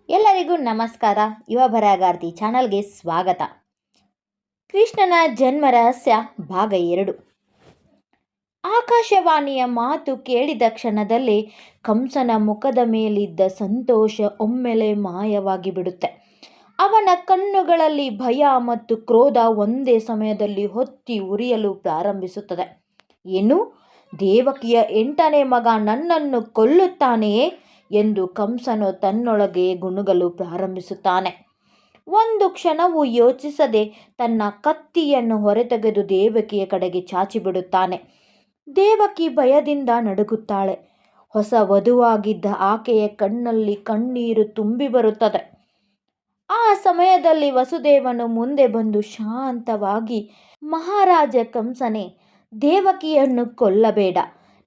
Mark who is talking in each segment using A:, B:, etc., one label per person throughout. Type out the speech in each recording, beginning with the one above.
A: ಎಲ್ಲರಿಗೂ ನಮಸ್ಕಾರ. ಯುವ ಬರಹಗಾರ್ತಿ ಚಾನಲ್ಗೆ ಸ್ವಾಗತ. ಕೃಷ್ಣನ ಜನ್ಮ ರಹಸ್ಯ ಭಾಗ 2. ಆಕಾಶವಾಣಿಯ ಮಾತು ಕೇಳಿದ ಕ್ಷಣದಲ್ಲಿ ಕಂಸನ ಮುಖದ ಮೇಲಿದ್ದ ಸಂತೋಷ ಒಮ್ಮೆಲೆ ಮಾಯವಾಗಿ ಬಿಡುತ್ತೆ. ಅವನ ಕಣ್ಣುಗಳಲ್ಲಿ ಭಯ ಮತ್ತು ಕ್ರೋಧ ಒಂದೇ ಸಮಯದಲ್ಲಿ ಹೊತ್ತಿ ಉರಿಯಲು ಪ್ರಾರಂಭಿಸುತ್ತದೆ. ಏನು, ದೇವಕಿಯ 8ನೇ ಮಗ ನನ್ನನ್ನು ಕೊಲ್ಲುತ್ತಾನೆಯೇ ಎಂದು ಕಂಸನು ತನ್ನೊಳಗೆ ಗುನುಗಲು ಪ್ರಾರಂಭಿಸುತ್ತಾನೆ. ಒಂದು ಕ್ಷಣವೂ ಯೋಚಿಸದೆ ತನ್ನ ಕತ್ತಿಯನ್ನು ಹೊರತೆಗೆದು ದೇವಕಿಯ ಕಡೆಗೆ ಚಾಚಿಬಿಡುತ್ತಾನೆ. ದೇವಕಿ ಭಯದಿಂದ ನಡುಗುತ್ತಾಳೆ. ಹೊಸ ವಧುವಾಗಿದ್ದ ಆಕೆಯ ಕಣ್ಣಲ್ಲಿ ಕಣ್ಣೀರು ತುಂಬಿ ಬರುತ್ತದೆ. ಆ ಸಮಯದಲ್ಲಿ ವಸುದೇವನು ಮುಂದೆ ಬಂದು ಶಾಂತವಾಗಿ, ಮಹಾರಾಜ ಕಂಸನೇ, ದೇವಕಿಯನ್ನು ಕೊಲ್ಲಬೇಡ.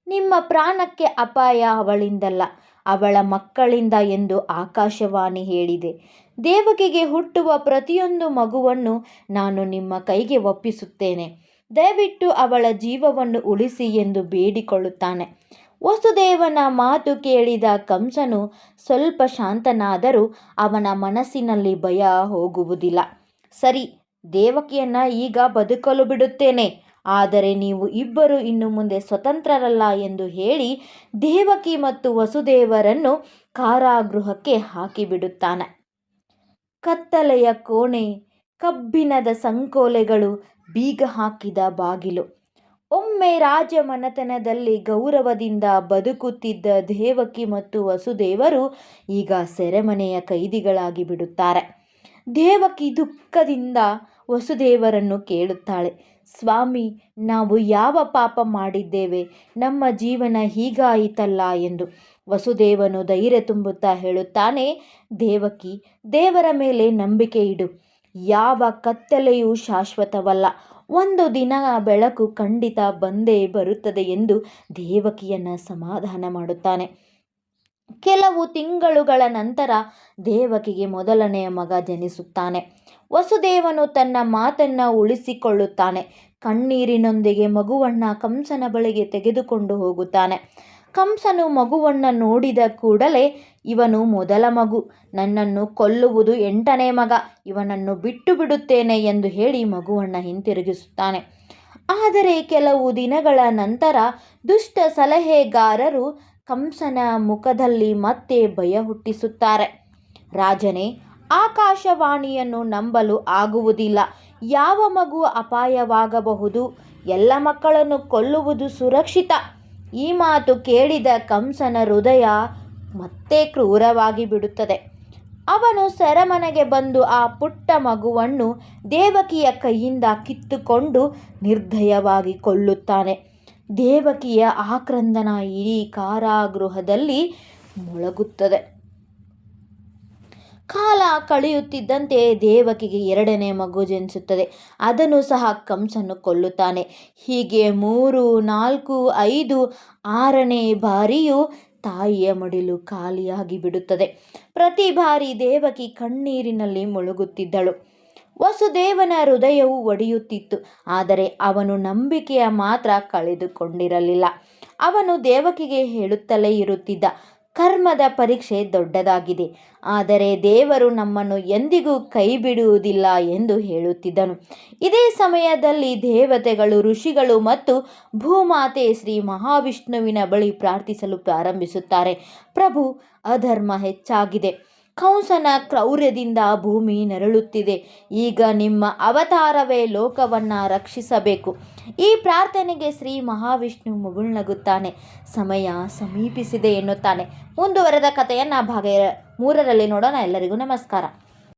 A: ನಿಮ್ಮ ಪ್ರಾಣಕ್ಕೆ ಅಪಾಯ ಅವಳಿಂದಲ್ಲ, ಅವಳ ಮಕ್ಕಳಿಂದ ಎಂದು ಆಕಾಶವಾಣಿ ಹೇಳಿದೆ. ದೇವಕಿಗೆ ಹುಟ್ಟುವ ಪ್ರತಿಯೊಂದು ಮಗುವನ್ನು ನಾನು ನಿಮ್ಮ ಕೈಗೆ ಒಪ್ಪಿಸುತ್ತೇನೆ. ದಯವಿಟ್ಟು ಅವಳ ಜೀವವನ್ನು ಉಳಿಸಿ ಎಂದು ಬೇಡಿಕೊಳ್ಳುತ್ತಾನೆ. ವಸುದೇವನ ಮಾತು ಕೇಳಿದ ಕಂಸನು ಸ್ವಲ್ಪ ಶಾಂತನಾದರೂ ಅವನ ಮನಸ್ಸಿನಲ್ಲಿ ಭಯ ಹೋಗುವುದಿಲ್ಲ. ಸರಿ, ದೇವಕಿಯನ್ನ ಈಗ ಬದುಕಲು ಬಿಡುತ್ತೇನೆ, ಆದರೆ ನೀವು ಇಬ್ಬರು ಇನ್ನು ಮುಂದೆ ಸ್ವತಂತ್ರರಲ್ಲ ಎಂದು ಹೇಳಿ ದೇವಕಿ ಮತ್ತು ವಸುದೇವರನ್ನು ಕಾರಾಗೃಹಕ್ಕೆ ಹಾಕಿಬಿಡುತ್ತಾನೆ. ಕತ್ತಲೆಯ ಕೋಣೆ, ಕಬ್ಬಿಣದ ಸಂಕೋಲೆಗಳು, ಬೀಗ ಹಾಕಿದ ಬಾಗಿಲು. ಒಮ್ಮೆ ರಾಜಮನೆತನದಲ್ಲಿ ಗೌರವದಿಂದ ಬದುಕುತ್ತಿದ್ದ ದೇವಕಿ ಮತ್ತು ವಸುದೇವರು ಈಗ ಸೆರೆಮನೆಯ ಕೈದಿಗಳಾಗಿ ಬಿಡುತ್ತಾರೆ. ದೇವಕಿ ದುಃಖದಿಂದ ವಸುದೇವರನ್ನು ಕೇಳುತ್ತಾಳೆ, ಸ್ವಾಮಿ, ನಾವು ಯಾವ ಪಾಪ ಮಾಡಿದ್ದೇವೆ? ನಮ್ಮ ಜೀವನ ಹೀಗಾಯಿತಲ್ಲ ಎಂದು. ವಸುದೇವನು ಧೈರ್ಯ ತುಂಬುತ್ತಾ ಹೇಳುತ್ತಾನೆ, ದೇವಕಿ, ದೇವರ ಮೇಲೆ ನಂಬಿಕೆ ಇಡು. ಯಾವ ಕತ್ತಲೆಯೂ ಶಾಶ್ವತವಲ್ಲ. ಒಂದು ದಿನ ಬೆಳಕು ಖಂಡಿತ ಬಂದೇ ಬರುತ್ತದೆ ಎಂದು ದೇವಕಿಯನ್ನು ಸಮಾಧಾನ ಮಾಡುತ್ತಾನೆ. ಕೆಲವು ತಿಂಗಳುಗಳ ನಂತರ ದೇವಕಿಗೆ ಮೊದಲನೆಯ ಮಗ ಜನಿಸುತ್ತಾನೆ. ವಸುದೇವನು ತನ್ನ ಮಾತನ್ನು ಉಳಿಸಿಕೊಳ್ಳುತ್ತಾನೆ. ಕಣ್ಣೀರಿನೊಂದಿಗೆ ಮಗುವನ್ನು ಕಂಸನ ಬಳಿಗೆ ತೆಗೆದುಕೊಂಡು ಹೋಗುತ್ತಾನೆ. ಕಂಸನು ಮಗುವನ್ನು ನೋಡಿದ ಕೂಡಲೇ, ಇವನು ಮೊದಲ ಮಗು, ನನ್ನನ್ನು ಕೊಲ್ಲುವುದು 8ನೇ ಮಗ, ಇವನನ್ನು ಬಿಟ್ಟು ಬಿಡುತ್ತೇನೆ ಎಂದು ಹೇಳಿ ಮಗುವನ್ನು ಹಿಂತಿರುಗಿಸುತ್ತಾನೆ. ಆದರೆ ಕೆಲವು ದಿನಗಳ ನಂತರ ದುಷ್ಟ ಸಲಹೆಗಾರರು ಕಂಸನ ಮುಖದಲ್ಲಿ ಮತ್ತೆ ಭಯ ಹುಟ್ಟಿಸುತ್ತಾರೆ. ರಾಜನೇ, ಆಕಾಶವಾಣಿಯನ್ನು ನಂಬಲು ಆಗುವುದಿಲ್ಲ. ಯಾವ ಮಗು ಅಪಾಯವಾಗಬಹುದು, ಎಲ್ಲ ಮಕ್ಕಳನ್ನು ಕೊಲ್ಲುವುದು ಸುರಕ್ಷಿತ. ಈ ಮಾತು ಕೇಳಿದ ಕಂಸನ ಹೃದಯ ಮತ್ತೆ ಕ್ರೂರವಾಗಿ ಬಿಡುತ್ತದೆ. ಅವನು ಸೆರೆಮನೆಗೆ ಬಂದು ಆ ಪುಟ್ಟ ಮಗುವನ್ನು ದೇವಕಿಯ ಕೈಯಿಂದ ಕಿತ್ತುಕೊಂಡು ನಿರ್ದಯವಾಗಿ ಕೊಲ್ಲುತ್ತಾನೆ. ದೇವಕಿಯ ಆಕ್ರಂದನ ಇಡೀ ಕಾರಾಗೃಹದಲ್ಲಿ ಮೊಳಗುತ್ತದೆ. ಕಾಲ ಕಳೆಯುತ್ತಿದ್ದಂತೆ ದೇವಕಿಗೆ 2ನೇ ಮಗು ಜನಿಸುತ್ತದೆ. ಅದನ್ನು ಸಹ ಕಂಸನು ಕೊಲ್ಲುತ್ತಾನೆ. ಹೀಗೆ 3, 4, 5, 6ನೇ ಬಾರಿಯೂ ತಾಯಿಯ ಮಡಿಲು ಖಾಲಿಯಾಗಿ ಬಿಡುತ್ತದೆ. ಪ್ರತಿ ಬಾರಿ ದೇವಕಿ ಕಣ್ಣೀರಿನಲ್ಲಿ ಮುಳುಗುತ್ತಿದ್ದಳು. ವಸುದೇವನ ಹೃದಯವು ಒಡೆಯುತ್ತಿತ್ತು. ಆದರೆ ಅವನು ನಂಬಿಕೆಯ ಮಾತ್ರ ಕಳೆದುಕೊಂಡಿರಲಿಲ್ಲ. ಅವನು ದೇವಕಿಗೆ ಹೇಳುತ್ತಲೇ ಇರುತ್ತಿದ್ದ, ಕರ್ಮದ ಪರೀಕ್ಷೆ ದೊಡ್ಡದಾಗಿದೆ, ಆದರೆ ದೇವರು ನಮ್ಮನ್ನು ಎಂದಿಗೂ ಕೈ ಬಿಡುವುದಿಲ್ಲ ಎಂದು ಹೇಳುತ್ತಿದ್ದನು. ಇದೇ ಸಮಯದಲ್ಲಿ ದೇವತೆಗಳು, ಋಷಿಗಳು ಮತ್ತು ಭೂಮಾತೆ ಶ್ರೀ ಮಹಾವಿಷ್ಣುವಿನ ಬಳಿ ಪ್ರಾರ್ಥಿಸಲು ಪ್ರಾರಂಭಿಸುತ್ತಾರೆ. ಪ್ರಭು, ಅಧರ್ಮ ಹೆಚ್ಚಾಗಿದೆ. ಕಂಸನ ಕ್ರೌರ್ಯದಿಂದ ಭೂಮಿ ನರಳುತ್ತಿದೆ. ಈಗ ನಿಮ್ಮ ಅವತಾರವೇ ಲೋಕವನ್ನು ರಕ್ಷಿಸಬೇಕು. ಈ ಪ್ರಾರ್ಥನೆಗೆ ಶ್ರೀ ಮಹಾವಿಷ್ಣು ಮುಗುಳ್ನಗುತ್ತಾನೆ. ಸಮಯ ಸಮೀಪಿಸಿದೆ ಎನ್ನುತ್ತಾನೆ. ಮುಂದುವರೆದ ಕಥೆಯನ್ನು ಭಾಗ 3ರಲ್ಲಿ ನೋಡೋಣ. ಎಲ್ಲರಿಗೂ ನಮಸ್ಕಾರ.